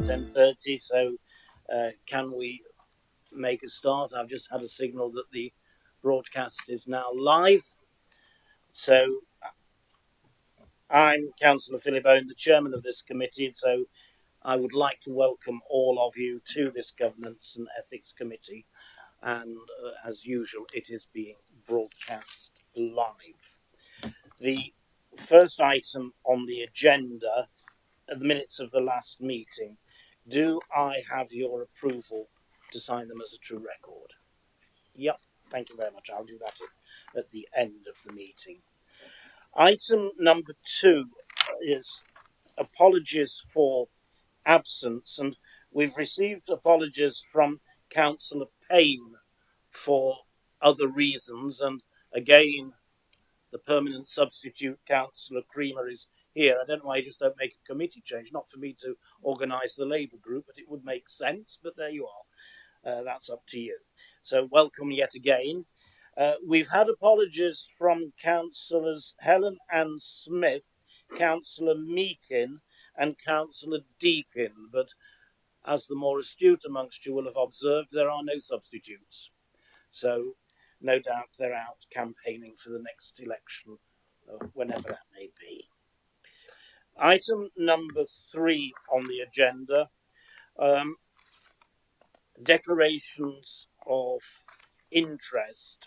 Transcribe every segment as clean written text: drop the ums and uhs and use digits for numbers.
10:30, so can we make a start? I've just had a signal that the broadcast is now live. So I'm Councillor Philip Owen, the chairman of this committee, so I would like to welcome all of you to this Governance and Ethics Committee, and as usual it is being broadcast live. The first item on the agenda are the minutes of the last meeting. Do I have your approval to sign them as a true record? Yep, thank you very much. I'll do that at the end of the meeting. Item number 2 is apologies for absence, and we've received apologies from Councillor Payne for other reasons, and again the permanent substitute Councillor Creamer is here. I don't know why you just don't make a committee change, not for me to organise the Labour group, but it would make sense, but there you are. That's up to you. So welcome yet again. We've had apologies from Councillors Helen Ann Smith, Councillor Meakin and Councillor Deakin, but as the more astute amongst you will have observed, there are no substitutes. So no doubt they're out campaigning for the next election, whenever that may be. Item number 3 on the agenda, declarations of interest.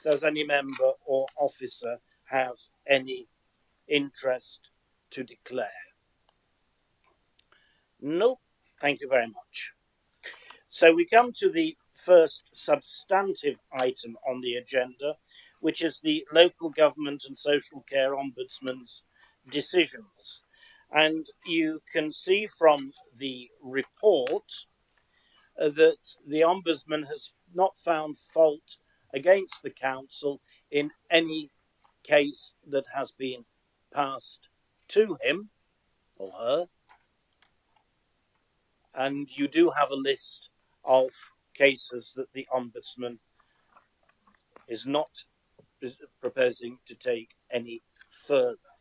Does any member or officer have any interest to declare? Nope, thank you very much. So we come to the first substantive item on the agenda, which is the Local Government and Social Care Ombudsman's decisions. And you can see from the report that the Ombudsman has not found fault against the Council in any case that has been passed to him or her. And you do have a list of cases that the Ombudsman is not proposing to take any further.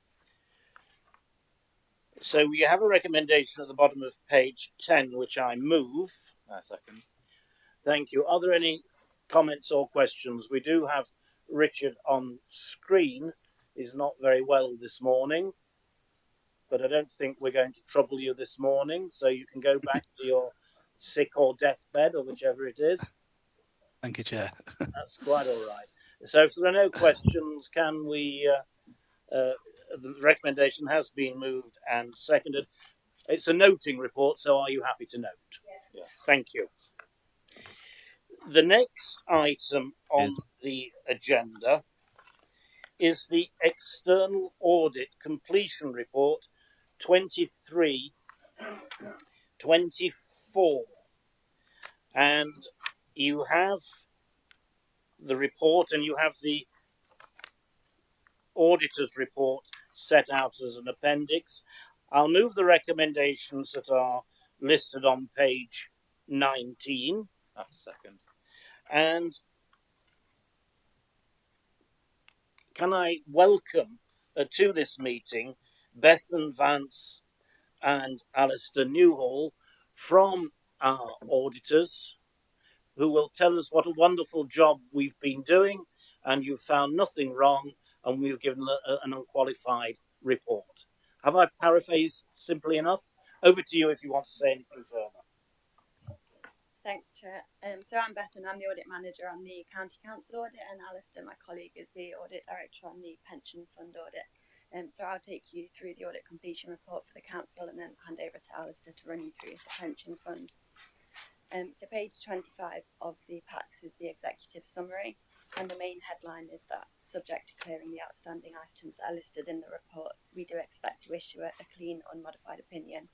So we have a recommendation at the bottom of page 10, which I move. I second. Thank you. Are there any comments or questions? We do have Richard on screen. He's not very well this morning, but I don't think we're going to trouble you this morning, so you can go back to your sick or deathbed or whichever it is. Thank you, Chair. That's quite all right. So if there are no questions, can we, the recommendation has been moved and seconded. It's a noting report, so are you happy to note? Yes. Yeah. Thank you. The next item on the agenda is the External Audit Completion Report 23-24. And you have the report and you have the auditor's report set out as an appendix. I'll move the recommendations that are listed on page 19. Second. And can I welcome to this meeting Bethan Vance and Alistair Newhall from our auditors, who will tell us what a wonderful job we've been doing and you've found nothing wrong and we've given an unqualified report. Have I paraphrased simply enough? Over to you if you want to say anything further. Thanks, Chair. So I'm Beth and I'm the Audit Manager on the County Council Audit, and Alistair, my colleague, is the Audit Director on the Pension Fund Audit. So I'll take you through the Audit Completion Report for the Council and then hand over to Alistair to run you through the Pension Fund. So page 25 of the packs is the Executive Summary, and the main headline is that, subject to clearing the outstanding items that are listed in the report, we do expect to issue a clean, unmodified opinion.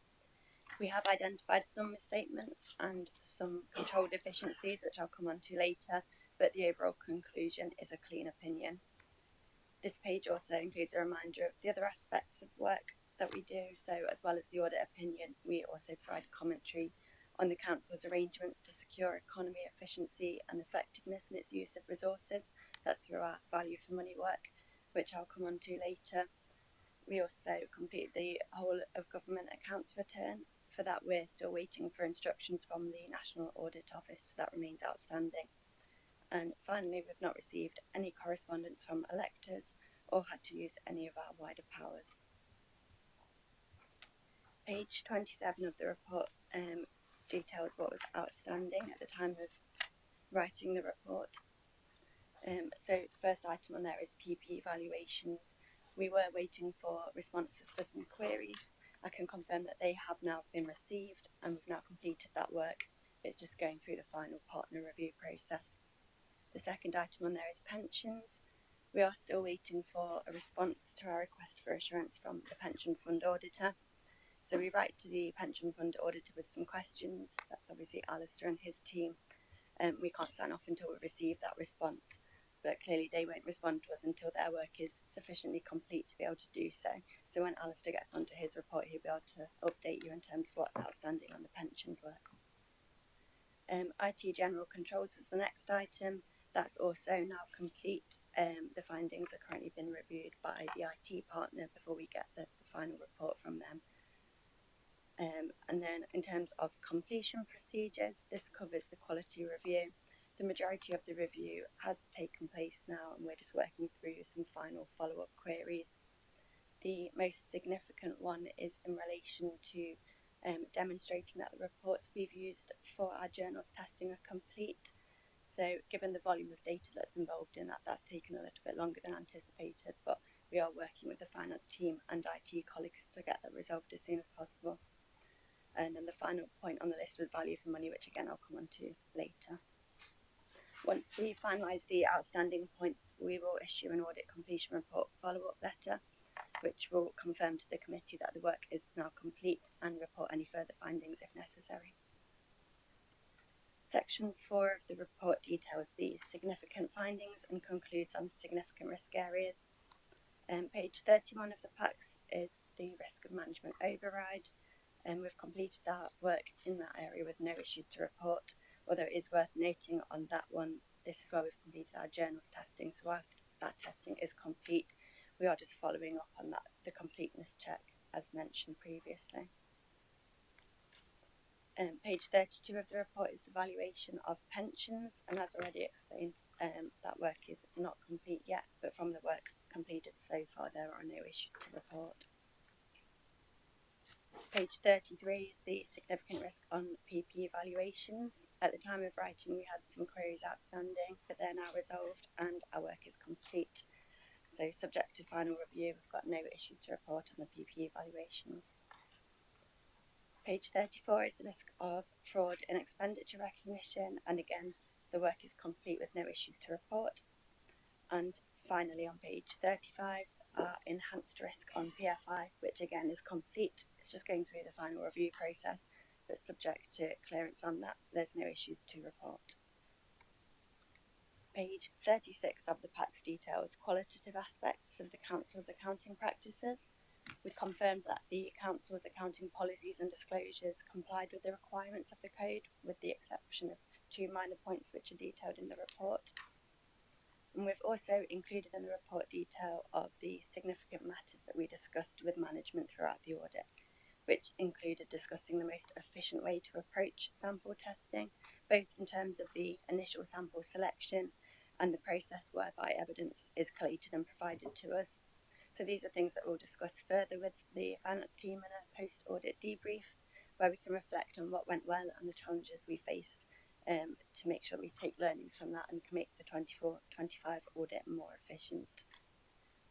We have identified some misstatements and some control deficiencies, which I'll come on to later, but the overall conclusion is a clean opinion. This page also includes a reminder of the other aspects of work that we do. So as well as the audit opinion, we also provide commentary on the Council's arrangements to secure economy, efficiency and effectiveness in its use of resources. That's through our value for money work, which I'll come on to later. We also complete the whole of government accounts return for that, we're still waiting for instructions from the National Audit Office, so that remains outstanding. And finally, we've not received any correspondence from electors or had to use any of our wider powers. Page 27 of the report details what was outstanding at the time of writing the report. So the first item on there is PP evaluations. We were waiting for responses for some queries. I can confirm that they have now been received and we've now completed that work. It's just going through the final partner review process. The second item on there is pensions. We are still waiting for a response to our request for assurance from the pension fund auditor. So we write to the pension fund auditor with some questions. That's obviously Alistair and his team. We can't sign off until we receive that response, but clearly they won't respond to us until their work is sufficiently complete to be able to do so. So when Alistair gets onto his report, he'll be able to update you in terms of what's outstanding on the pensions work. IT general controls was the next item. That's also now complete. The findings are currently being reviewed by the IT partner before we get the final report from them. And then in terms of completion procedures, this covers the quality review. The majority of the review has taken place now and we're just working through some final follow-up queries. The most significant one is in relation to demonstrating that the reports we've used for our journals testing are complete. So given the volume of data that's involved in that, that's taken a little bit longer than anticipated, but we are working with the finance team and IT colleagues to get that resolved as soon as possible. And then the final point on the list was value for money, which again I'll come on to later. Once we finalise the outstanding points, we will issue an audit completion report follow-up letter, which will confirm to the committee that the work is now complete and report any further findings if necessary. Section 4 of the report details the significant findings and concludes on significant risk areas. Page 31 of the packs is the risk of management override. We've completed that work in that area with no issues to report, although it is worth noting on that one, this is where we've completed our journals testing, so whilst that testing is complete, we are just following up on that, the completeness check as mentioned previously. Page 32 of the report is the valuation of pensions, and as already explained, that work is not complete yet, but from the work completed so far there are no issues to report. Page 33 is the significant risk on PP evaluations. At the time of writing we had some queries outstanding, but they're now resolved and our work is complete. So subject to final review, we've got no issues to report on the PP evaluations. Page 34 is the risk of fraud in expenditure recognition, and again the work is complete with no issues to report. And finally on page 35, enhanced risk on PFI, which again is complete. It's just going through the final review process, but subject to clearance on that, there's no issues to report. Page 36 of the PACS details qualitative aspects of the Council's accounting practices. We confirmed that the Council's accounting policies and disclosures complied with the requirements of the Code, with the exception of two minor points which are detailed in the report. And we've also included in the report detail of the significant matters that we discussed with management throughout the audit, which included discussing the most efficient way to approach sample testing, both in terms of the initial sample selection and the process whereby evidence is collated and provided to us. So these are things that we'll discuss further with the finance team in a post-audit debrief, where we can reflect on what went well and the challenges we faced, to make sure we take learnings from that and can make the 24-25 audit more efficient.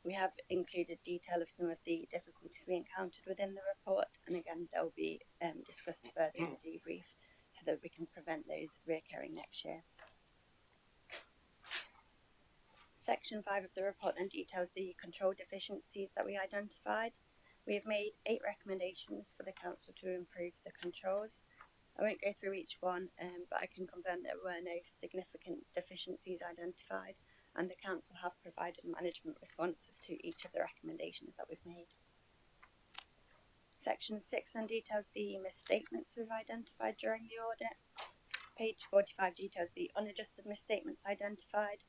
We have included detail of some of the difficulties we encountered within the report, and again they'll be discussed further in the debrief so that we can prevent those reoccurring next year. Section 5 of the report then details the control deficiencies that we identified. We have made 8 recommendations for the Council to improve the controls. I won't go through each one, but I can confirm there were no significant deficiencies identified, and the Council have provided management responses to each of the recommendations that we've made. Section 6 then details the misstatements we've identified during the audit. Page 45 details the unadjusted misstatements identified.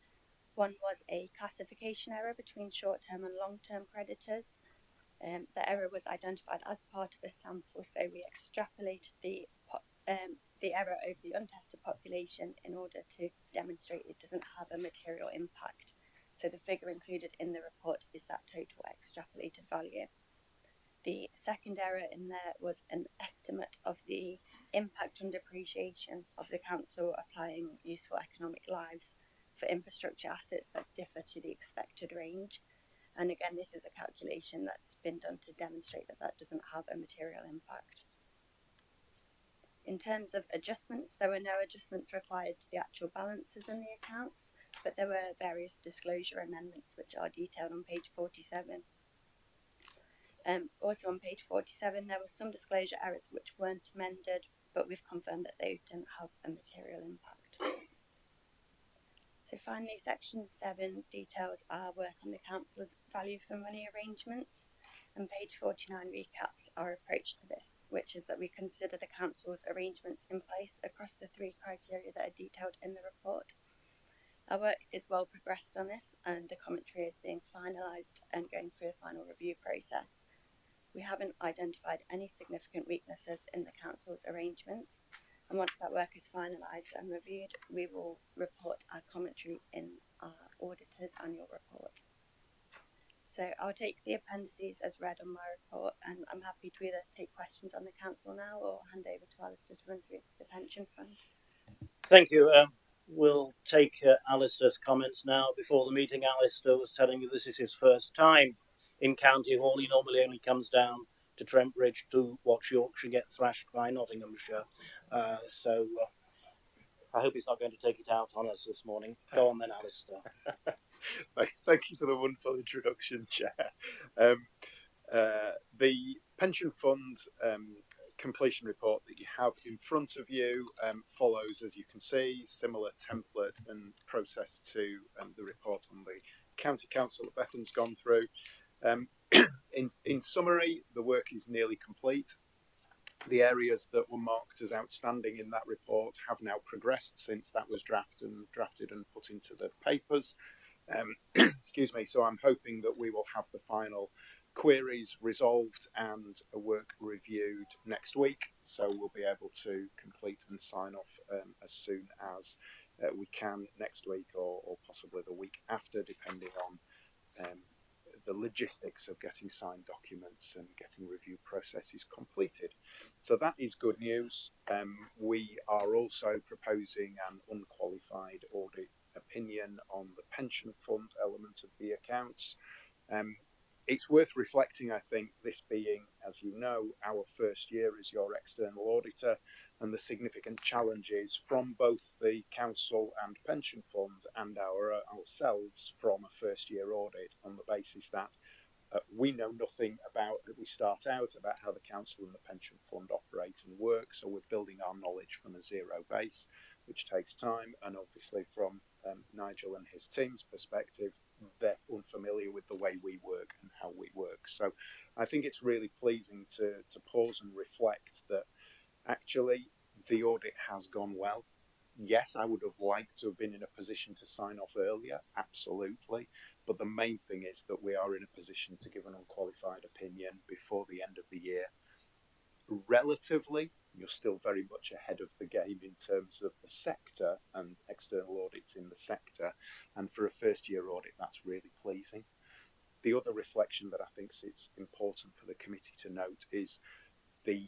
One was a classification error between short-term and long-term creditors. The error was identified as part of a sample, so we extrapolated the error over the untested population in order to demonstrate it doesn't have a material impact. So the figure included in the report is that total extrapolated value. The second error in there was an estimate of the impact on depreciation of the council applying useful economic lives for infrastructure assets that differ to the expected range. And again, this is a calculation that's been done to demonstrate that that doesn't have a material impact. In terms of adjustments, there were no adjustments required to the actual balances in the accounts, but there were various disclosure amendments which are detailed on page 47. Also on page 47, there were some disclosure errors which weren't amended, but we've confirmed that those didn't have a material impact. So finally, section 7 details our work on the council's value for money arrangements, and page 49 recaps our approach to this, which is that we consider the council's arrangements in place across the 3 criteria that are detailed in the report. Our work is well progressed on this, and the commentary is being finalised and going through a final review process. We haven't identified any significant weaknesses in the council's arrangements, and once that work is finalised and reviewed, we will report our commentary in our auditor's annual report. So I'll take the appendices as read on my report, and I'm happy to either take questions on the council now or hand over to Alistair to run through the pension fund. Thank you. We'll take Alistair's comments now. Before the meeting, Alistair was telling me this is his first time in County Hall. He normally only comes down to Trent Bridge to watch Yorkshire get thrashed by Nottinghamshire. So I hope he's not going to take it out on us this morning. Go on then, Alistair. Thank you for the wonderful introduction, Chair. The pension fund completion report that you have in front of you follows, as you can see, similar template and process to the report on the County Council that Bethan's gone through. In summary, the work is nearly complete. The areas that were marked as outstanding in that report have now progressed since that was drafted and put into the papers. Excuse me. So I'm hoping that we will have the final queries resolved and a work reviewed next week. So we'll be able to complete and sign off as soon as we can next week or possibly the week after, depending on the logistics of getting signed documents and getting review processes completed. So that is good news. We are also proposing an unqualified audit opinion on the pension fund element of the accounts. It's worth reflecting, I think, this being, as you know, our first year as your external auditor, and the significant challenges from both the council and pension fund and ourselves from a first year audit, on the basis that we know nothing about, we start out about how the council and the pension fund operate and work, so we're building our knowledge from a zero base, which takes time, and obviously from Nigel and his team's perspective, they're unfamiliar with the way we work and how we work. So I think it's really pleasing to pause and reflect that actually the audit has gone well. Yes, I would have liked to have been in a position to sign off earlier, absolutely. But the main thing is that we are in a position to give an unqualified opinion before the end of the year. Relatively, you're still very much ahead of the game in terms of the sector and external audits in the sector. And for a first year audit, that's really pleasing. The other reflection that I think it's important for the committee to note is the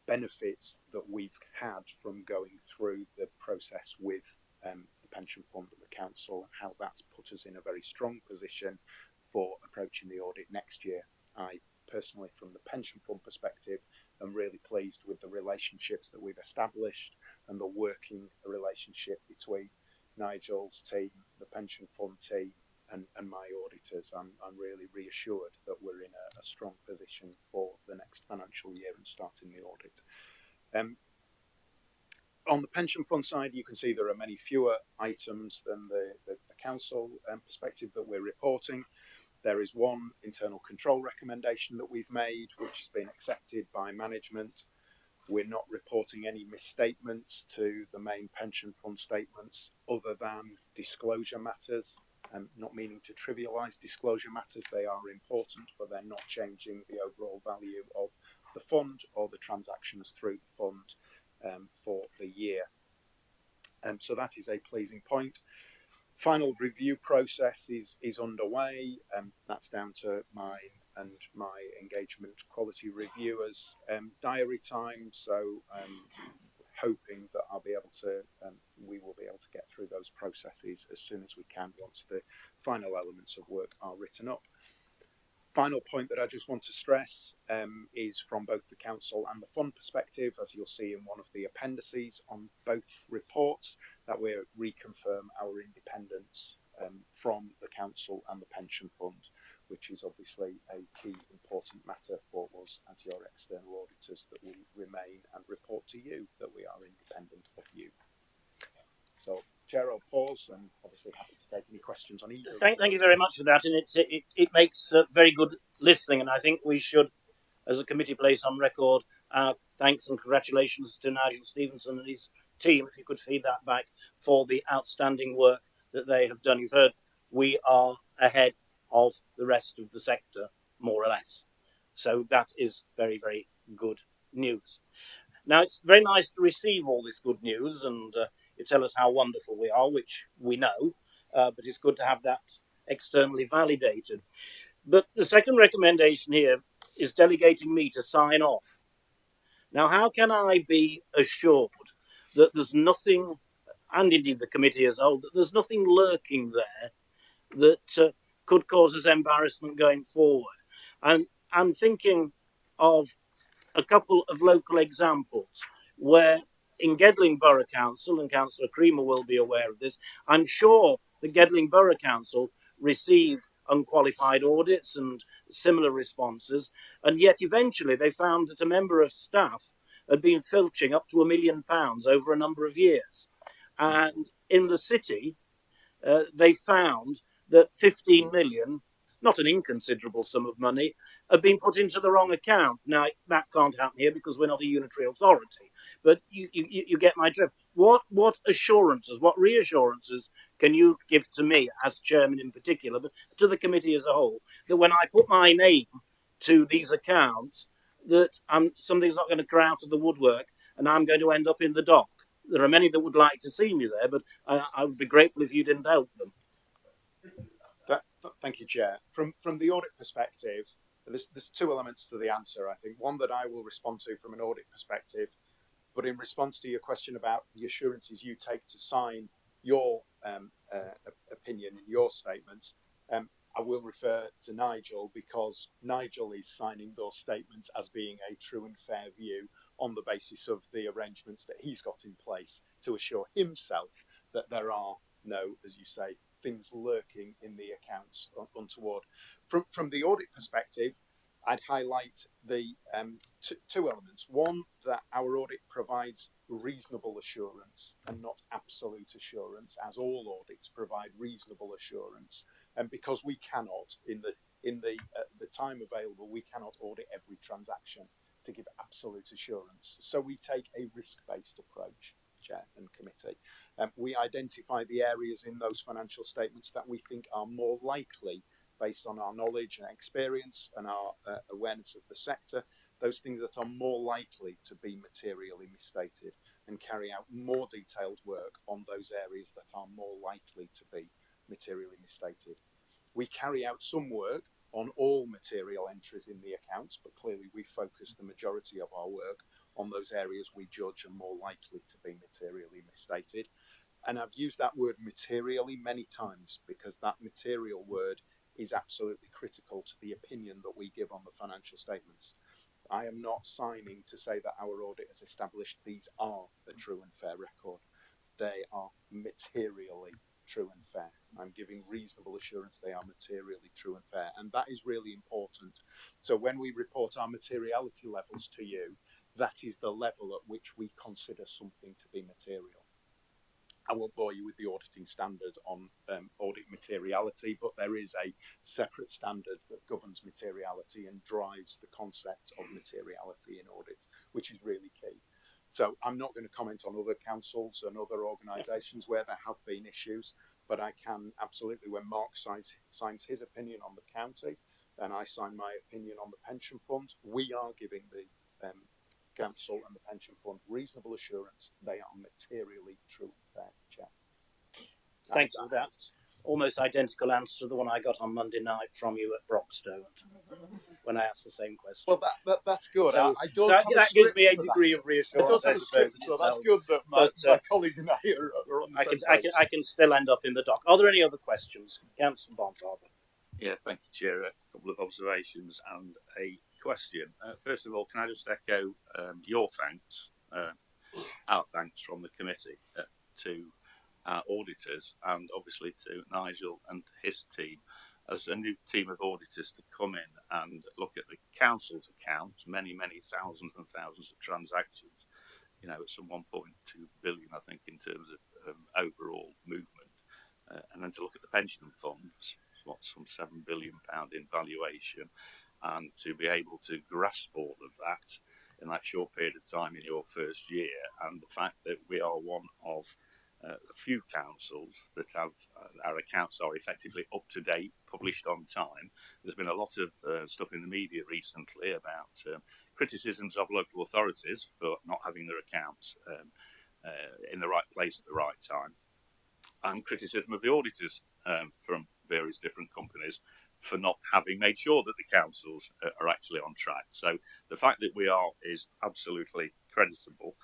benefits that we've had from going through the process with the pension fund and the council, and how that's put us in a very strong position for approaching the audit next year. I personally, from the pension fund perspective, am really pleased with the relationships that we've established and the working relationship between Nigel's team, the pension fund team, and my auditors. I'm really reassured that we're in a strong position for the next financial year and starting the audit. On the pension fund side, you can see there are many fewer items than the council perspective that we're reporting. There is one internal control recommendation that we've made, which has been accepted by management. We're not reporting any misstatements to the main pension fund statements other than disclosure matters. not meaning to trivialise disclosure matters, they are important, but they're not changing the overall value of the fund or the transactions through the fund for the year. So that is a pleasing point. Final review process is underway. That's down to mine and my engagement quality reviewers diary time. So hoping that I'll be able to, we will be able to get through those processes as soon as we can once the final elements of work are written up. Final point that I just want to stress is from both the council and the fund perspective, as you'll see in one of the appendices on both reports, that we reconfirm our independence from the council and the pension fund, which is obviously a key important matter for us as your external auditors, that we remain and report to you that we are independent of you. So, Chair, I'll pause and obviously happy to take any questions on either. Thank you very much for that, and it makes very good listening, and I think we should, as a committee, place on record our thanks and congratulations to Nigel Stevenson and his team, if you could feed that back, for the outstanding work that they have done. You've heard we are ahead of the rest of the sector, more or less. So that is very, very good news. Now, it's very nice to receive all this good news, and you tell us how wonderful we are, which we know, but it's good to have that externally validated. But the second recommendation here is delegating me to sign off. Now, how can I be assured that there's nothing, and indeed the committee as a whole, that there's nothing lurking there that could cause us embarrassment going forward? And I'm thinking of a couple of local examples where in Gedling Borough Council, and Councillor Creamer will be aware of this, I'm sure the Gedling Borough Council received unqualified audits and similar responses, and yet eventually they found that a member of staff had been filching up to £1 million over a number of years. And in the city, they found that 15 million, not an inconsiderable sum of money, had been put into the wrong account. Now, that can't happen here because we're not a unitary authority, but you get my drift. What assurances, what reassurances can you give to me as chairman in particular, but to the committee as a whole, that when I put my name to these accounts, that something's not going to come out of the woodwork and I'm going to end up in the dock? There are many that would like to see me there, but I would be grateful if you didn't help them. Thank you, Chair. From the audit perspective, there's two elements to the answer, I think. One that I will respond to from an audit perspective, but in response to your question about the assurances you take to sign your opinion in your statements, I will refer to Nigel, because Nigel is signing those statements as being a true and fair view on the basis of the arrangements that he's got in place to assure himself that there are no, as you say, things lurking in the accounts untoward. From the audit perspective, I'd highlight the two elements. One, that our audit provides reasonable assurance and not absolute assurance, as all audits provide reasonable assurance. And because we cannot, in the time available, we cannot audit every transaction to give absolute assurance. So we take a risk-based approach, Chair and Committee. We identify the areas in those financial statements that we think are more likely, based on our knowledge and experience and our awareness of the sector, those things that are more likely to be materially misstated, and carry out more detailed work on those areas that are more likely to be materially misstated. We carry out some work on all material entries in the accounts, but clearly we focus the majority of our work on those areas we judge are more likely to be materially misstated. And I've used that word materially many times because that material word is absolutely critical to the opinion that we give on the financial statements. I am not signing to say that our audit has established these are a true and fair record. They are materially true and fair. I'm giving reasonable assurance they are materially true and fair, and that is really important. So when we report our materiality levels to you, that is the level at which we consider something to be material. I won't bore you with the auditing standard on audit materiality, but there is a separate standard that governs materiality and drives the concept of materiality in audits, which is really key. So I'm not going to comment on other councils and other organisations where there have been issues, but I can absolutely, when Mark signs his opinion on the county, then I sign my opinion on the pension fund. We are giving the council and the pension fund reasonable assurance they are materially true and fair, Chair. Thanks for that. Almost identical answer to the one I got on Monday night from you at Broxton when I asked the same question. Well, that's good. So, I don't so have that a gives me a script for degree that. of I reassurance. don't have I a suppose, script, in so that's itself. good that my colleague and I are on the same page. I can still end up in the dock. Are there any other questions? Councillor Bonfather. Yeah, thank you, Chair. A couple of observations and a question. First of all, can I just echo your thanks, our thanks from the committee to our auditors and obviously to Nigel and his team as a new team of auditors to come in and look at the council's accounts, many thousands and thousands of transactions, you know, it's some 1.2 billion, I think, in terms of overall movement, and then to look at the pension funds, some £7 billion in valuation, and to be able to grasp all of that in that short period of time in your first year, and the fact that we are one of a few councils that have our accounts are effectively up to date, published on time. There's been a lot of stuff in the media recently about criticisms of local authorities for not having their accounts in the right place at the right time, and criticism of the auditors from various different companies for not having made sure that the councils are actually on track. So the fact that we are is absolutely creditable.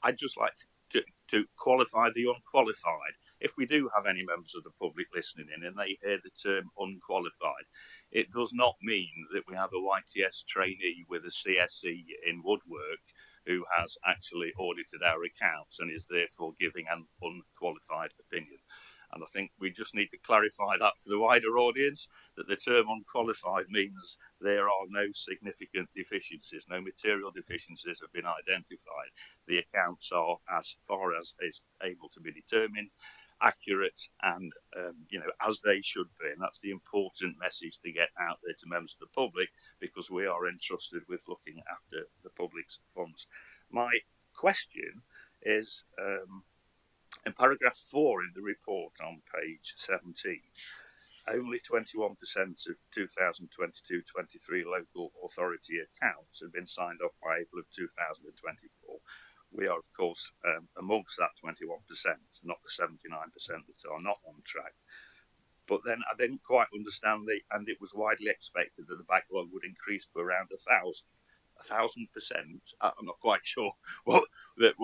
I'd just like to qualify the unqualified. If we do have any members of the public listening in and they hear the term unqualified, it does not mean that we have a YTS trainee with a CSE in woodwork who has actually audited our accounts and is therefore giving an unqualified opinion. And I think we just need to clarify that for the wider audience, that the term unqualified means there are no significant deficiencies, no material deficiencies have been identified. The accounts are, as far as is able to be determined, accurate and, as they should be. And that's the important message to get out there to members of the public, because we are entrusted with looking after the public's funds. My question is, in paragraph 4 in the report on page 17, only 21% of 2022-23 local authority accounts have been signed off by April of 2024. We are, of course, amongst that 21%, not the 79% that are not on track. But then I didn't quite understand and it was widely expected that the backlog would increase to around 1,000%. I'm not quite sure what the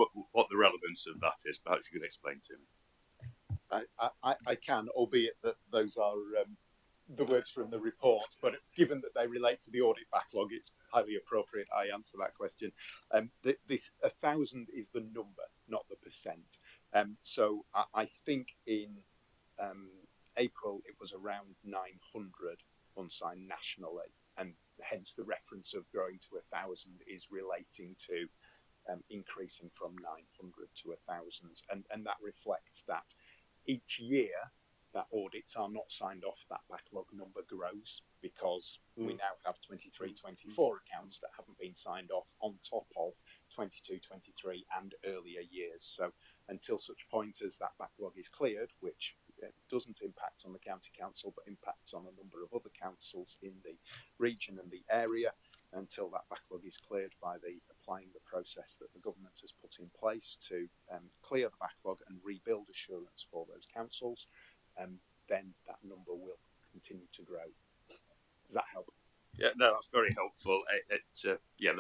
relevance of that is. Perhaps you could explain to me. I can, albeit that those are the words from the report, but given that they relate to the audit backlog, it's highly appropriate I answer that question. The 1,000 is the number, not the percent. So I think in April it was around 900 unsigned nationally, and hence the reference of growing to 1,000 is relating to increasing from 900 to 1,000, and that reflects that each year that audits are not signed off, that backlog number grows, because we now have 23-24 accounts that haven't been signed off on top of 22-23 and earlier years. So until such point as that backlog is cleared, which doesn't impact on the county council but impacts on a number of other councils in the region and the area, until that backlog is cleared by applying the process that the government has put in place to clear the backlog and rebuild assurance for those councils, then that number will continue to grow. Does that help? Yeah, no, that's very helpful. The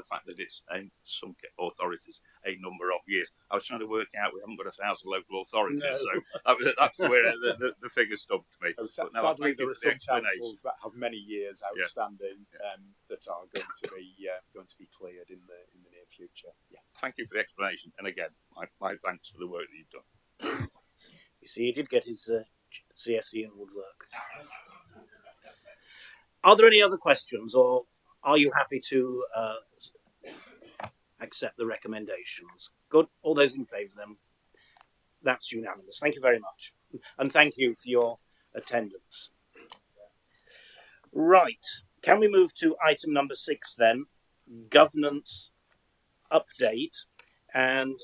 fact that it's in some authorities a number of years. I was trying to work out we haven't got 1,000 local authorities, No. so that's where the figure stumped me. Sadly, there are some councils that have many years outstanding that are going to be cleared in the near future. Yeah. Thank you for the explanation, and again, my thanks for the work that you've done. You see, he did get his CSE in woodwork. Are there any other questions, or are you happy to accept the recommendations? Good. All those in favour, then. That's unanimous. Thank you very much. And thank you for your attendance. Right. Can we move to item number 6 then? Governance update. And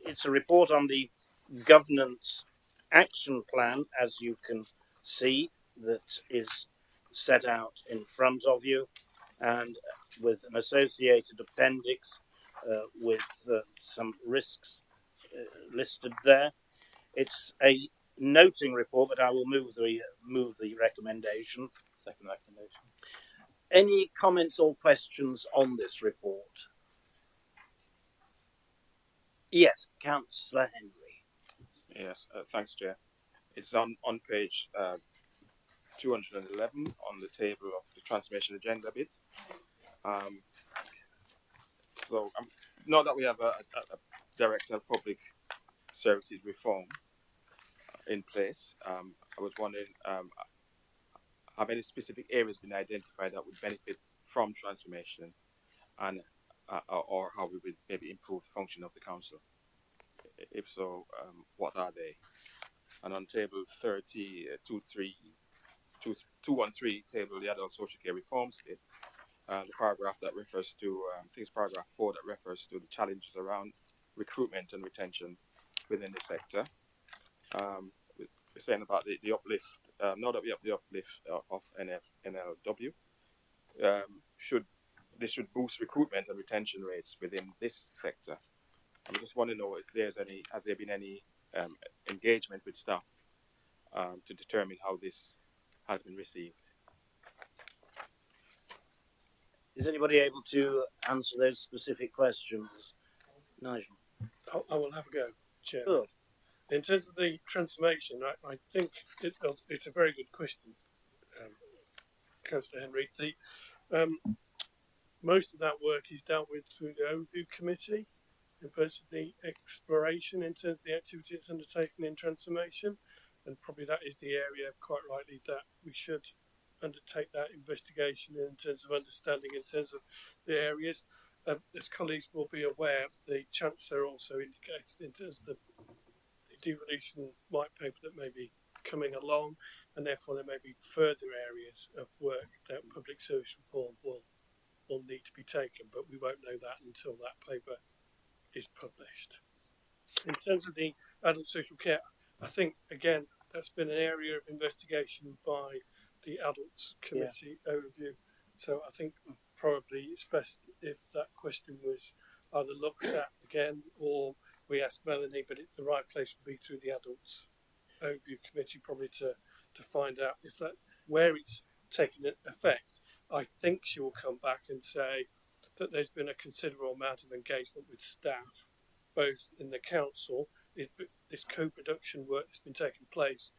it's a report on the governance action plan, as you can see, that is set out in front of you, and with an associated appendix with some risks listed there. It's a noting report, but I will move the recommendation. Second recommendation. Any comments or questions on this report? Yes, Councillor Henry. Yes, thanks, Chair. It's on page 211 on the table of the transformation agenda bit. So now that we have a Director of Public Services reform in place, I was wondering, have any specific areas been identified that would benefit from transformation, and or how we would maybe improve the function of the council? If so, what are they? And on table 213 table, the adult social care reforms bit, the paragraph that refers to, I think it's paragraph 4 that refers to the challenges around recruitment and retention within the sector. We're saying about the uplift, now that we have the uplift of NLW, should boost recruitment and retention rates within this sector. I just want to know if has there been any engagement with staff to determine how this has been received. Is anybody able to answer those specific questions? Nigel. I will have a go, Chair. Good. In terms of the transformation, I think it's a very good question, Councillor Henry. Most of that work is dealt with through the Overview Committee in terms of the exploration in terms of the activities undertaken in transformation, and probably that is the area quite rightly that we should undertake that investigation in terms of understanding in terms of the areas. As colleagues will be aware, the Chancellor also indicated in terms of the devolution white paper that may be coming along, and therefore there may be further areas of work that public service reform will need to be taken, but we won't know that until that paper is published. In terms of the adult social care, I think again that's been an area of investigation by the Adults Committee overview. So I think probably it's best if that question was either looked at again or we ask Melanie, but the right place would be through the Adults Overview Committee probably to find out if that where it's taken effect. I think she will come back and say that there's been a considerable amount of engagement with staff, both in the council, this co-production work that's been taking place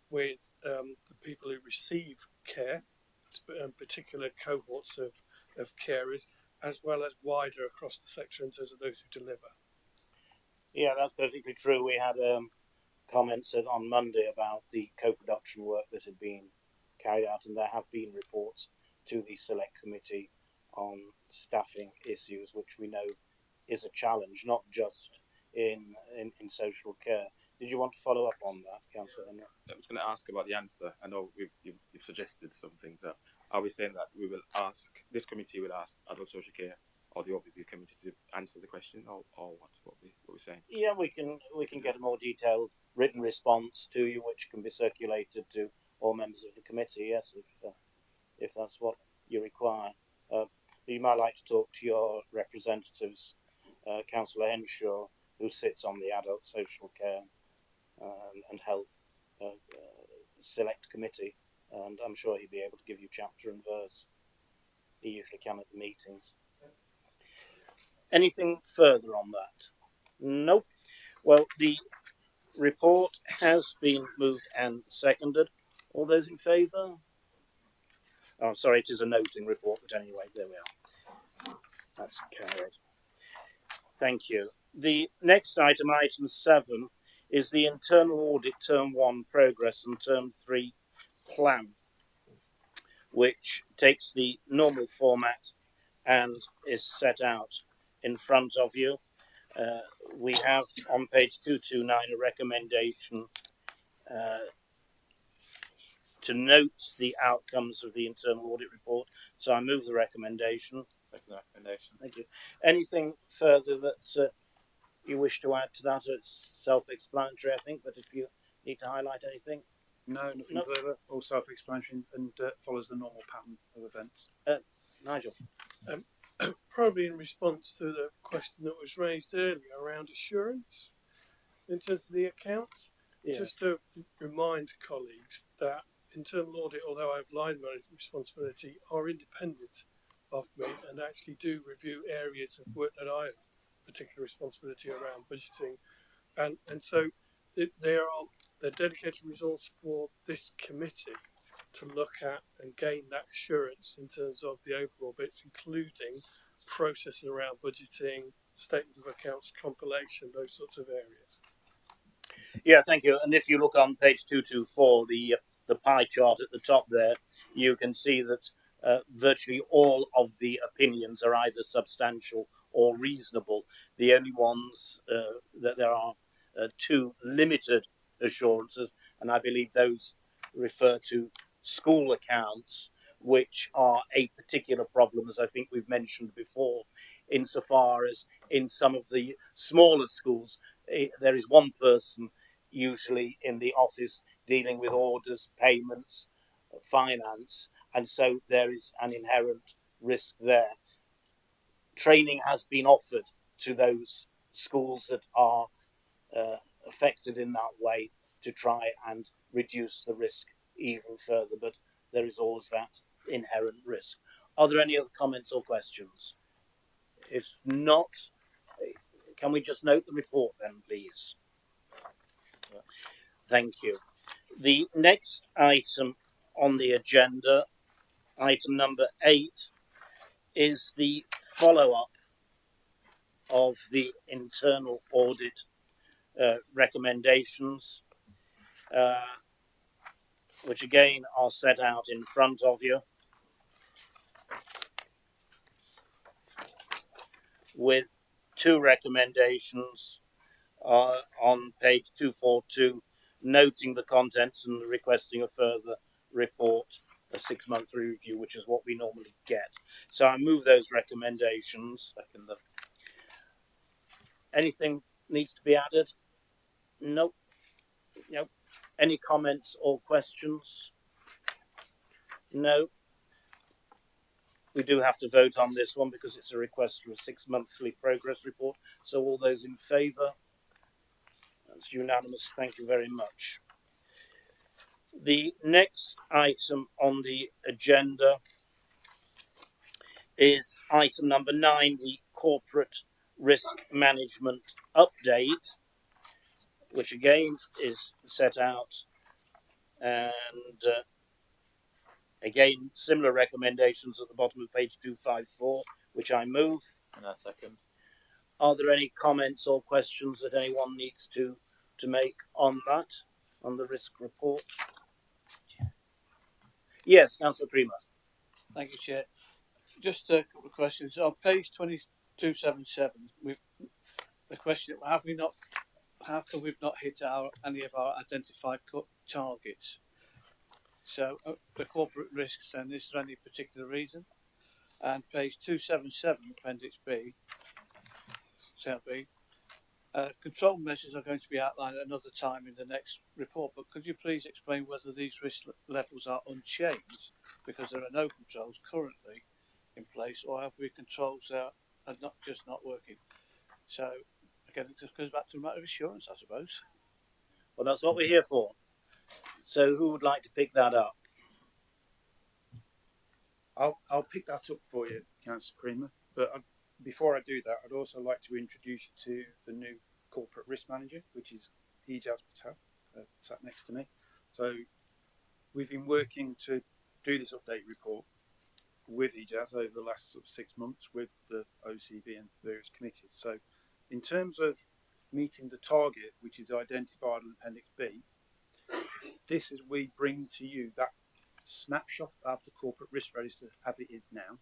with the people who receive care, particular cohorts of carers, as well as wider across the sector in terms of those who deliver. Yeah, that's perfectly true. We had comments on Monday about the co-production work that had been carried out, and there have been reports to the Select Committee on staffing issues, which we know is a challenge, not just in social care. Did you want to follow up on that, Councillor Henry? I was going to ask about the answer. I know you've suggested some things. Are we saying that this committee will ask adult social care or the Overview Committee to answer the question, or what we're saying? Yeah, we can get a more detailed written response to you, which can be circulated to all members of the committee. Yes, if that's what you require. You might like to talk to your representatives, Councillor Henshaw, who sits on the Adult Social Care and Health Select Committee, and I'm sure he'd be able to give you chapter and verse. He usually can at the meetings. Anything further on that? Nope. Well, the report has been moved and seconded. All those in favour? Oh, sorry, it is a noting report, but anyway, there we are. That's carried. Thank you. The next item, item 7, is the internal audit term 1 progress and term 3 plan, which takes the normal format and is set out in front of you. We have on page 229 a recommendation to note the outcomes of the internal audit report. So I move the recommendation. Second recommendation. Thank you. Anything further that you wish to add to that? It's self-explanatory, I think, but if you need to highlight anything? No, nothing No. further. All self-explanatory and follows the normal pattern of events. Nigel? Probably in response to the question that was raised earlier around assurance in terms of the accounts, Yeah. just to remind colleagues that internal audit, although I have line management responsibility, are independent of me and actually do review areas of work that I have particular responsibility around budgeting, and so they're dedicated resource for this committee to look at and gain that assurance in terms of the overall bits, including processing around budgeting, statement of accounts compilation, those sorts of areas. Yeah, thank you. And if you look on page 224, the pie chart at the top there, you can see that virtually all of the opinions are either substantial or reasonable. The only ones that there are two limited assurances, and I believe those refer to school accounts, which are a particular problem, as I think we've mentioned before, insofar as in some of the smaller schools, there is one person usually in the office dealing with orders, payments, finance, and so there is an inherent risk there. Training has been offered to those schools that are affected in that way to try and reduce the risk even further, but there is always that inherent risk. Are there any other comments or questions? If not, can we just note the report then, please? Thank you. The next item on the agenda, item number 8, is the follow-up of the internal audit recommendations, which again are set out in front of you, with 2 recommendations on page 242, noting the contents and requesting a further report, a 6-month review, which is what we normally get. So I move those recommendations. Anything needs to be added? Nope. Nope. Any comments or questions? No. We do have to vote on this one because it's a request for a 6-monthly progress report. So all those in favour? That's unanimous. Thank you very much. The next item on the agenda is item number 9, the corporate risk management update, which again is set out, and again similar recommendations at the bottom of page 254, which I move. And I second. Are there any comments or questions that anyone needs to make on that, on the risk report? Yes, Councillor Creamer. Thank you, Chair. Just a couple of questions. On page 2277, with the question, how come we've not hit any of our identified targets? So the corporate risks, then, is there any particular reason? And page 277, appendix B, cell B, control measures are going to be outlined at another time in the next report, but could you please explain whether these risk levels are unchanged because there are no controls currently in place, or have we controls that are not working? So again, it just goes back to a matter of assurance, I suppose. Well, that's what we're here for. So who would like to pick that up? I'll pick that up for you, Councillor Creamer. But before I do that, I'd also like to introduce you to the new corporate risk manager, which is Ijaz Patel, sat next to me. So we've been working to do this update report with Ijaz over the last 6 months with the OCB and various committees. So in terms of meeting the target, which is identified in Appendix B, this is we bring to you that snapshot of the corporate risk register as it is now.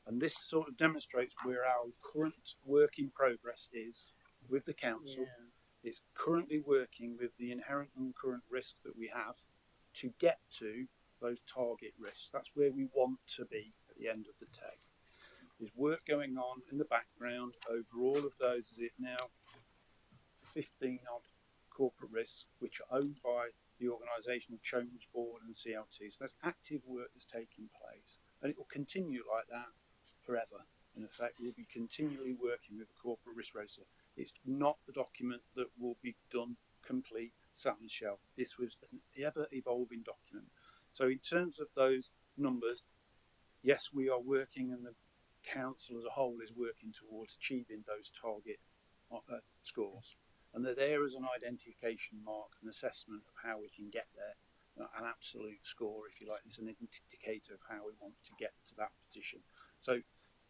And this sort of demonstrates where our current work in progress is with the council. Yeah. It's currently working with the inherent and current risks that we have to get to those target risks. That's where we want to be at the end of the day. There's work going on in the background over all of those. Is it now 15 odd corporate risks, which are owned by the Organisational Change Board and CLT. So there's active work that's taking place, and it will continue like that forever. In effect, we'll be continually working with the corporate risk register. It's not the document that will be done complete, sat on the shelf. This was an ever-evolving document. So in terms of those numbers, yes, we are working, and the council as a whole is working towards achieving those target scores. And they're there as an identification mark, an assessment of how we can get there, an absolute score, if you like. It's an indicator of how we want to get to that position. So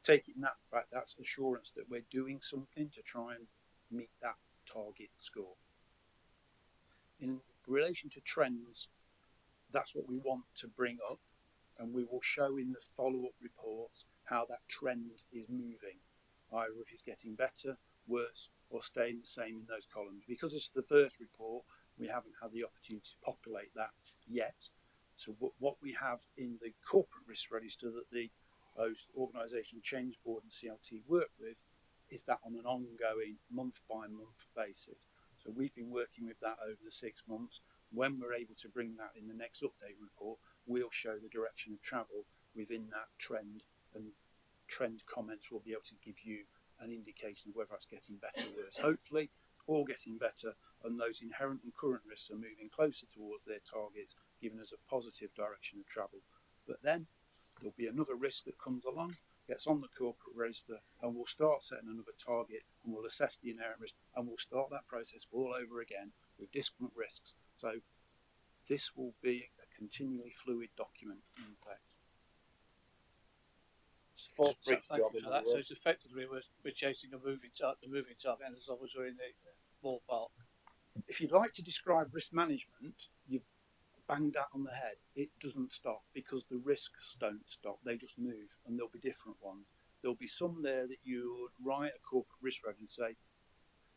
taking that back, that's assurance that we're doing something to try and meet that target score. In relation to trends, that's what we want to bring up, and we will show in the follow-up reports how that trend is moving, either if it's getting better, worse, or staying the same in those columns. Because it's the first report, we haven't had the opportunity to populate that yet. So what we have in the corporate risk register that the Organisational Change Board and CLT work with is that on an ongoing month-by-month basis. So we've been working with that over the 6 months. When we're able to bring that in the next update report, we'll show the direction of travel within that trend, and trend comments will be able to give you an indication of whether it's getting better or worse. Hopefully, all getting better, and those inherent and current risks are moving closer towards their targets, giving us a positive direction of travel. But then there'll be another risk that comes along, gets on the corporate register, and we'll start setting another target, and we'll assess the inherent risk, and we'll start that process all over again with different risks. So this will be a continually fluid document, in fact. It's Fort So Bridge thank job you in for other that. So words. it's effectively we're chasing a moving target, and as long as we're in the ballpark. If you'd like to describe risk management, you've banged that on the head. It doesn't stop, because the risks don't stop. They just move, and there'll be different ones. There'll be some there that you would write a corporate risk register and say,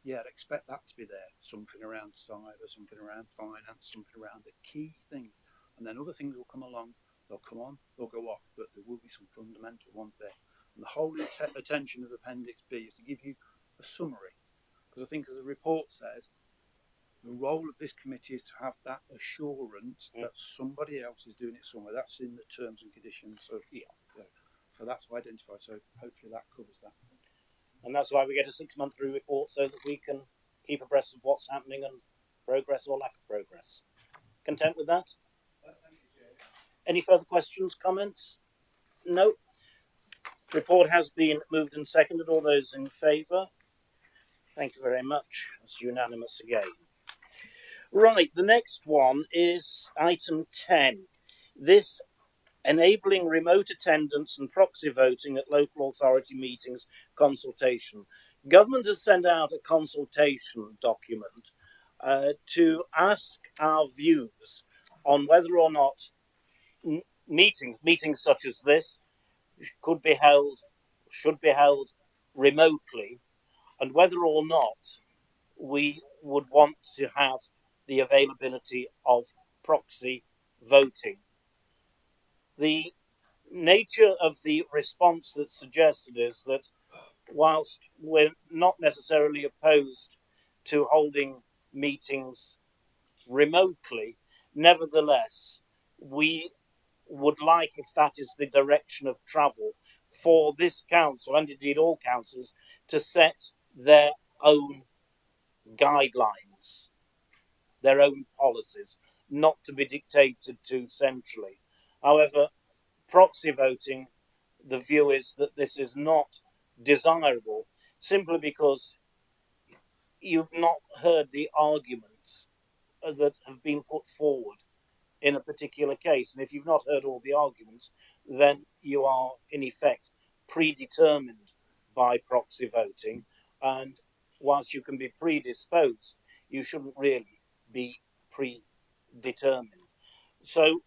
yeah, I'd expect that to be there. Something around cyber, something around finance, something around the key things. And then other things will come along. They'll come on, they'll go off, but there will be some fundamental ones there. And the whole attention of Appendix B is to give you a summary. Because I think, as the report says, the role of this committee is to have that assurance that somebody else is doing it somewhere. That's in the terms and conditions. So, so that's identified. So hopefully that covers that. And that's why we get a 6-month report, so that we can keep abreast of what's happening and progress or lack of progress. Content with that? Any further questions, comments? No. Report has been moved and seconded. All those in favour? Thank you very much. It's unanimous again. Right, the next one is item 10. This enabling remote attendance and proxy voting at local authority meetings consultation. Government has sent out a consultation document to ask our views on whether or not meetings such as this should be held remotely, and whether or not we would want to have the availability of proxy voting. The nature of the response that's suggested is that whilst we're not necessarily opposed to holding meetings remotely, nevertheless, we would like, if that is the direction of travel, for this council, and indeed all councils, to set their own guidelines, their own policies, not to be dictated to centrally. However, proxy voting, the view is that this is not desirable, simply because you've not heard the arguments that have been put forward in a particular case. And if you've not heard all the arguments, then you are in effect predetermined by proxy voting. And whilst you can be predisposed, you shouldn't really be predetermined. So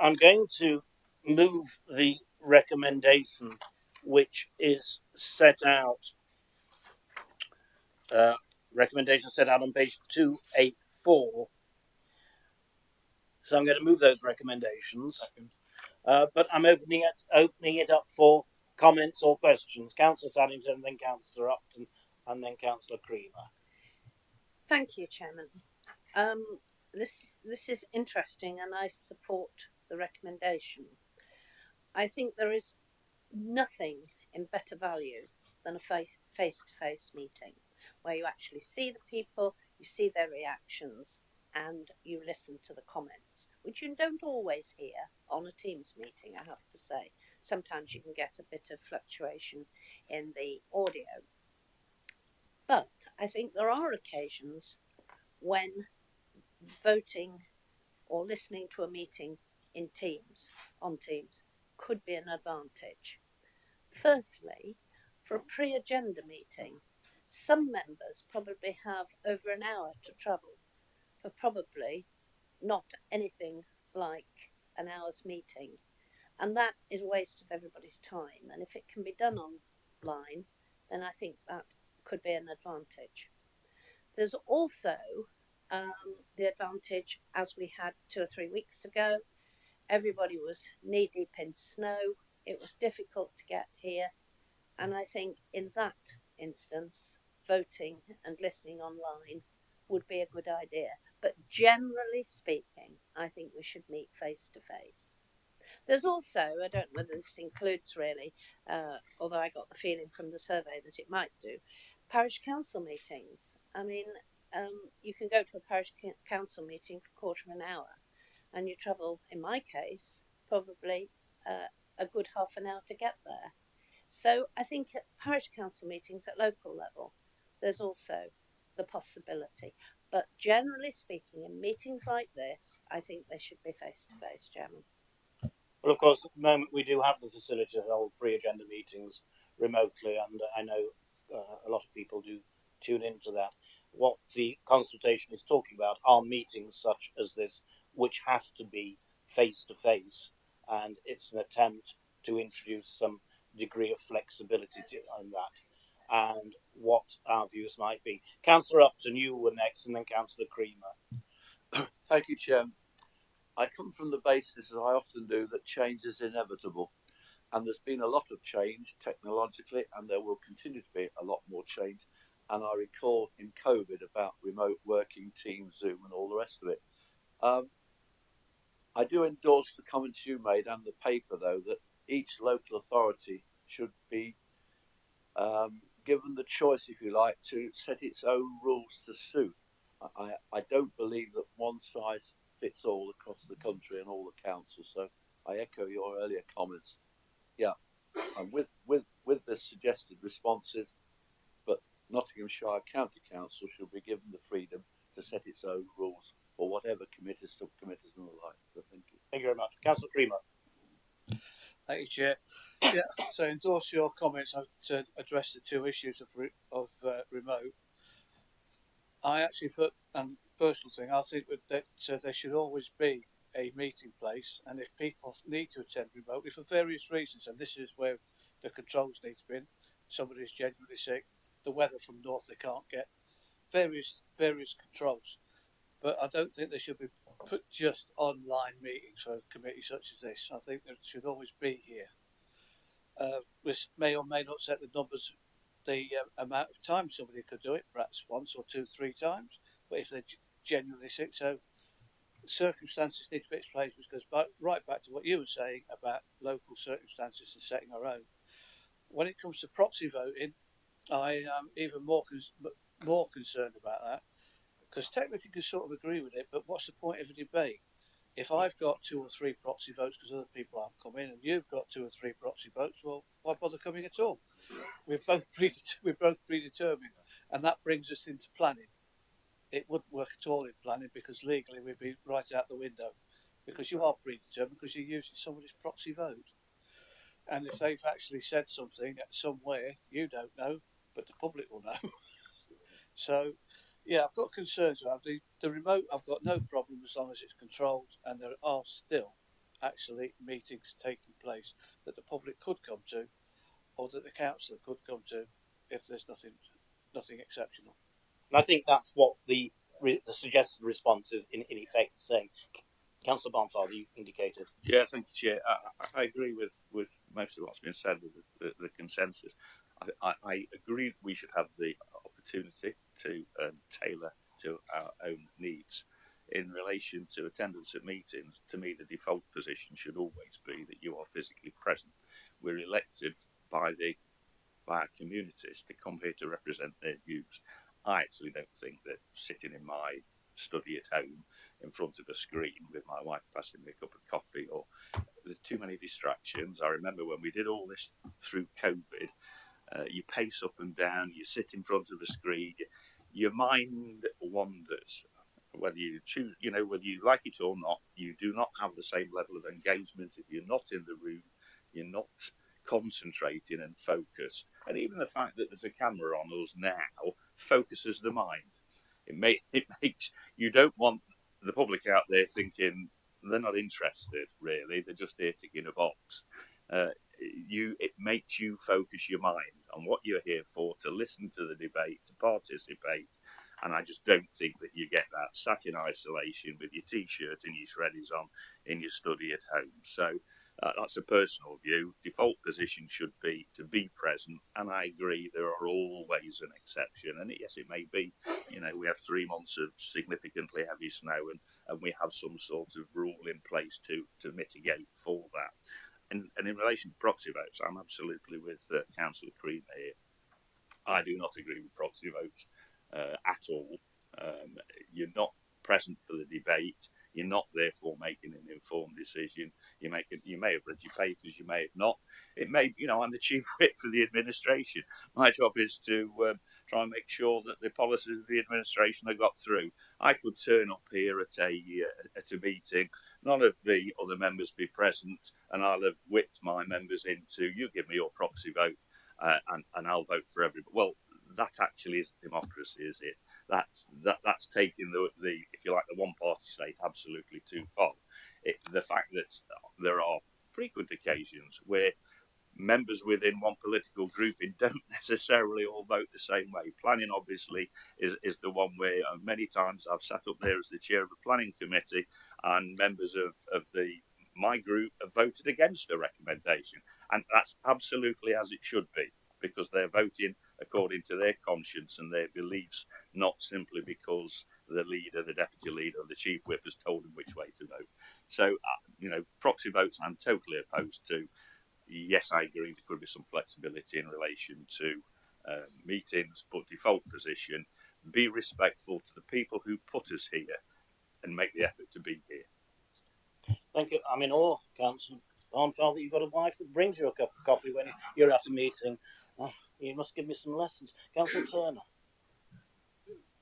I'm going to move the recommendation which is set out, recommendation set out on page 284. So I'm going to move those recommendations, but I'm opening it up for comments or questions. Councillor Saddington, then Councillor Upton, and then Councillor Creamer. Thank you, Chairman. This is interesting, and I support the recommendation. I think there is nothing in better value than a face-to-face meeting where you actually see the people, you see their reactions, and you listen to the comments, which you don't always hear on a Teams meeting, I have to say. Sometimes you can get a bit of fluctuation in the audio. But I think there are occasions when voting or listening to a meeting in Teams, on Teams, could be an advantage. Firstly, for a pre-agenda meeting, some members probably have over an hour to travel for probably not anything like an hour's meeting. And that is a waste of everybody's time. And if it can be done online, then I think that could be an advantage. There's also the advantage, as we had 2 or 3 weeks ago, everybody was knee deep in snow. It was difficult to get here. And I think in that instance, voting and listening online would be a good idea. But generally speaking, I think we should meet face to face. There's also, I don't know whether this includes really, although I got the feeling from the survey that it might do, parish council meetings. I mean, you can go to a parish council meeting for a quarter of an hour and you travel, in my case, probably a good half an hour to get there. So I think at parish council meetings at local level, there's also the possibility. But generally speaking, in meetings like this, I think they should be face to face, Chairman. Well, of course, at the moment we do have the facility to hold pre-agenda meetings remotely, and I know a lot of people do tune into that. What the consultation is talking about are meetings such as this, which have to be face to face, and it's an attempt to introduce some degree of flexibility on that, and what our views might be. Councillor Upton, you were next, and then Councillor Creamer. Thank you, Chairman. I come from the basis, as I often do, that change is inevitable. And there's been a lot of change technologically, and there will continue to be a lot more change. And I recall in COVID about remote working, Teams, Zoom, and all the rest of it. I do endorse the comments you made and the paper, though, that each local authority should be given the choice, if you like, to set its own rules to suit. I don't believe that one size fits all across the country and all the councils. So I echo your earlier comments. Yeah, and with the suggested responses, but Nottinghamshire County Council should be given the freedom to set its own rules for whatever committees, subcommittees, and the like. So thank you. Thank you very much, Councillor Creamer. Thank you, Chair. Yeah, so endorse your comments to address the two issues of remote. I actually put, personal thing, I think that there should always be a meeting place, and if people need to attend remotely for various reasons, and this is where the controls need to be in, somebody's genuinely sick, the weather from north they can't get, various controls. But I don't think they should be put just online meetings for a committee such as this. I think that it should always be here. This may or may not set the numbers, the amount of time somebody could do it, perhaps once or 2, 3 times. But if they're genuinely sick, so circumstances need to be explained, which goes right back to what you were saying about local circumstances and setting our own. When it comes to proxy voting, I am even more concerned about that, because technically you can sort of agree with it, but what's the point of a debate? If I've got 2 or 3 proxy votes because other people aren't coming, and you've got 2 or 3 proxy votes, well, why bother coming at all? We're both predetermined, and that brings us into planning. It wouldn't work at all in planning because legally we'd be right out the window, because you are predetermined because you're using somebody's proxy vote. And if they've actually said something somewhere, you don't know, but the public will know. So, yeah, I've got concerns about the remote. I've got no problem as long as it's controlled, and there are still actually meetings taking place that the public could come to, or that the councillor could come to, if there's nothing exceptional. And I think that's what the suggested response is in effect saying. Councillor Barnfather, you indicated. Yeah, thank you, Chair. I agree with most of what's been said, with the consensus. I agree we should have the opportunity to tailor to our own needs. In relation to attendance at meetings, to me, the default position should always be that you are physically present. We're elected by our communities to come here to represent their views. I actually don't think that sitting in my study at home in front of a screen with my wife passing me a cup of coffee, or there's too many distractions. I remember when we did all this through COVID, you pace up and down, you sit in front of a screen, your mind wanders. Whether you choose, whether you like it or not, you do not have the same level of engagement if you're not in the room, you're not concentrating and focused. And even the fact that there's a camera on us now focuses the mind. It makes, you don't want the public out there thinking they're not interested, really, they're just here ticking a box. It makes you focus your mind on what you're here for, to listen to the debate, to participate. And I just don't think that you get that sat in isolation with your T-shirt and your shreddies on in your study at home. So that's a personal view. Default position should be to be present. And I agree there are always an exception. And yes, it may be, we have 3 months of significantly heavy snow and we have some sort of rule in place to mitigate for that. And in relation to proxy votes, I'm absolutely with Councillor Creamer here. I do not agree with proxy votes at all. You're not present for the debate. You're not therefore making an informed decision. You may have read your papers, you may have not. It may, I'm the chief whip for the administration. My job is to try and make sure that the policies of the administration are got through. I could turn up here at a meeting, none of the other members be present, and I'll have whipped my members into, you give me your proxy vote, and I'll vote for everybody. Well, that actually isn't democracy, is it? That's taking the if you like, the one party state absolutely too far. The fact that there are frequent occasions where members within one political grouping don't necessarily all vote the same way. Planning obviously is the one where many times I've sat up there as the chair of a planning committee, and members of my group have voted against a recommendation, and that's absolutely as it should be, because they're voting according to their conscience and their beliefs, not simply because the leader, the deputy leader, or the chief whip has told them which way to vote. So, proxy votes I'm totally opposed to. Yes, I agree there could be some flexibility in relation to meetings, but default position, be respectful to the people who put us here and make the effort to be here. Thank you. I'm in awe, Councillor Barnfeld, that you've got a wife that brings you a cup of coffee when you're at a meeting. You must give me some lessons. Councillor Turner.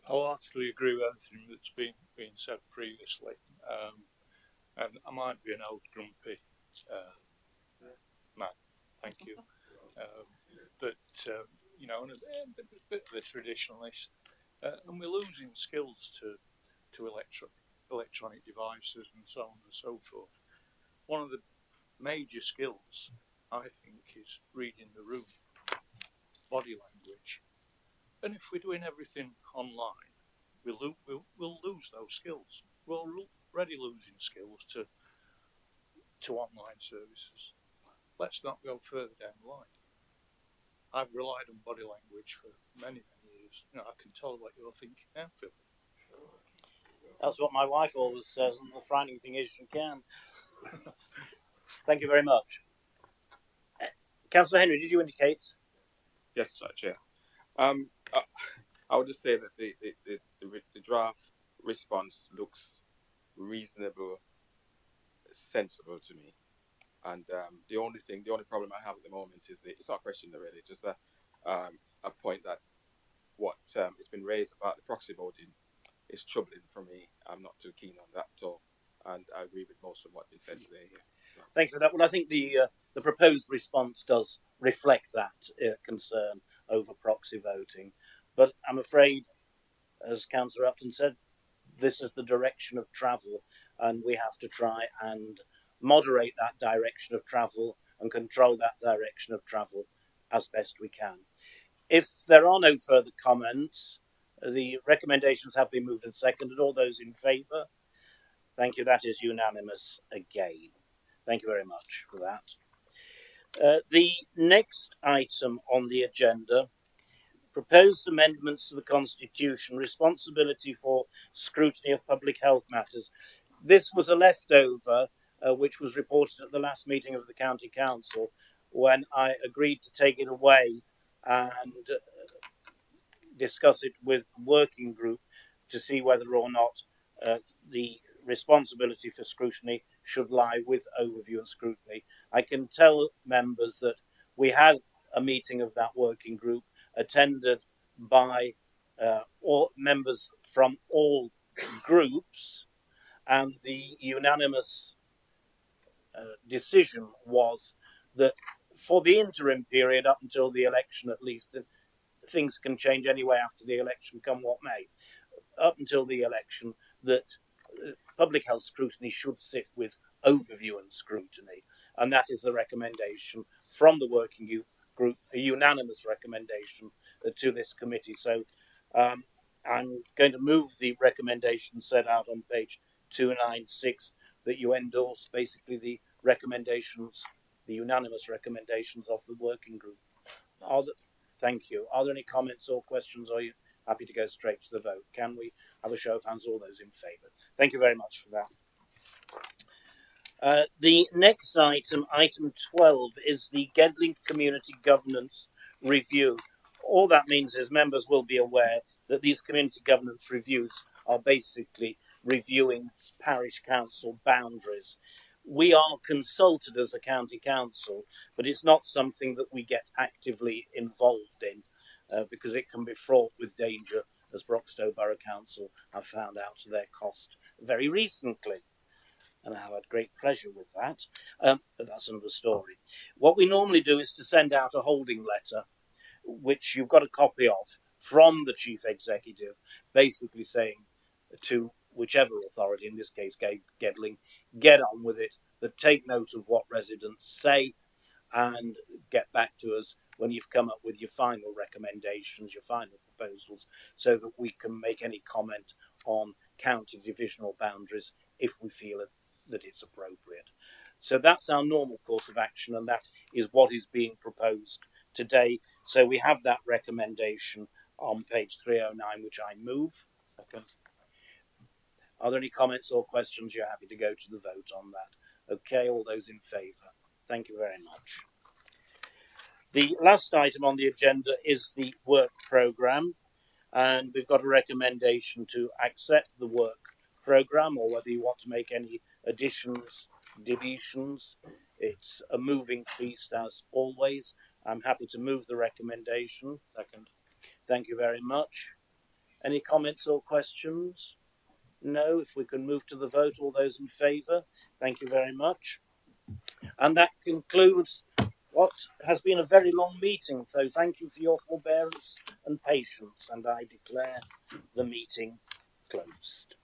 I heartily agree with everything that's been said previously. And I might be an old grumpy man, thank you. But and a bit of a traditionalist, and we're losing skills to electronic devices and so on and so forth. One of the major skills, I think, is reading the room, body language. And if we're doing everything online, we'll lose those skills. We're already losing skills to online services. Let's not go further down the line. I've relied on body language for many, many years. I can tell what you're thinking now, Phil. That's what my wife always says, and the frightening thing is she can. Thank you very much. Councillor Henry, did you indicate? Yes, Chair. I would just say that the draft response looks reasonable, sensible to me. And the only problem I have at the moment is it's not a question really, just a point that what has been raised about the proxy voting is troubling for me. I'm not too keen on that at all, and I agree with most of what's been said today here. Thank you for that. Well, I think the proposed response does reflect that concern over proxy voting, but I'm afraid, as Councillor Upton said, this is the direction of travel, and we have to try and moderate that direction of travel and control that direction of travel as best we can. If there are no further comments, the recommendations have been moved and seconded. All those in favour? Thank you. That is unanimous again. Thank you very much for that. The next item on the agenda Proposed amendments to the Constitution, responsibility for scrutiny of public health matters. This was a leftover which was reported at the last meeting of the County Council when I agreed to take it away and discuss it with the working group to see whether or not the responsibility for scrutiny should lie with overview and scrutiny. I can tell members that we had a meeting of that working group attended by all members from all groups, and the unanimous decision was that for the interim period up until the election, at least, things can change anyway after the election, come what may. Up until the election, that public health scrutiny should sit with overview and scrutiny, and that is the recommendation from the working group, a unanimous recommendation to this committee. So I'm going to move the recommendation set out on page 296 that you endorse basically the recommendations, the unanimous recommendations of the working group. Thank you. Are there any comments or questions, or are you happy to go straight to the vote? Can we have a show of hands, all those in favour? Thank you very much for that. The next item, item 12, is the Gedling Community Governance Review. All that means is members will be aware that these community governance reviews are basically reviewing parish council boundaries. We are consulted as a county council, but it's not something that we get actively involved in because it can be fraught with danger, as Broxtowe Borough Council have found out to their cost very recently. And I have had great pleasure with that, but that's another story. What we normally do is to send out a holding letter, which you've got a copy of, from the Chief Executive, basically saying to whichever authority, in this case Gedling, get on with it, but take note of what residents say and get back to us when you've come up with your final recommendations, your final proposals, so that we can make any comment on county divisional boundaries if we feel that it's appropriate. So that's our normal course of action, and that is what is being proposed today. So we have that recommendation on page 309, which I move. Second. Are there any comments or questions? You're happy to go to the vote on that. Okay, all those in favour. Thank you very much. The last item on the agenda is the work programme, and we've got a recommendation to accept the work programme, or whether you want to make any additions, deletions. It's a moving feast as always. I'm happy to move the recommendation. Second. Thank you very much. Any comments or questions? No. If we can move to the vote, all those in favour. Thank you very much. And that concludes what has been a very long meeting. So thank you for your forbearance and patience, and I declare the meeting closed.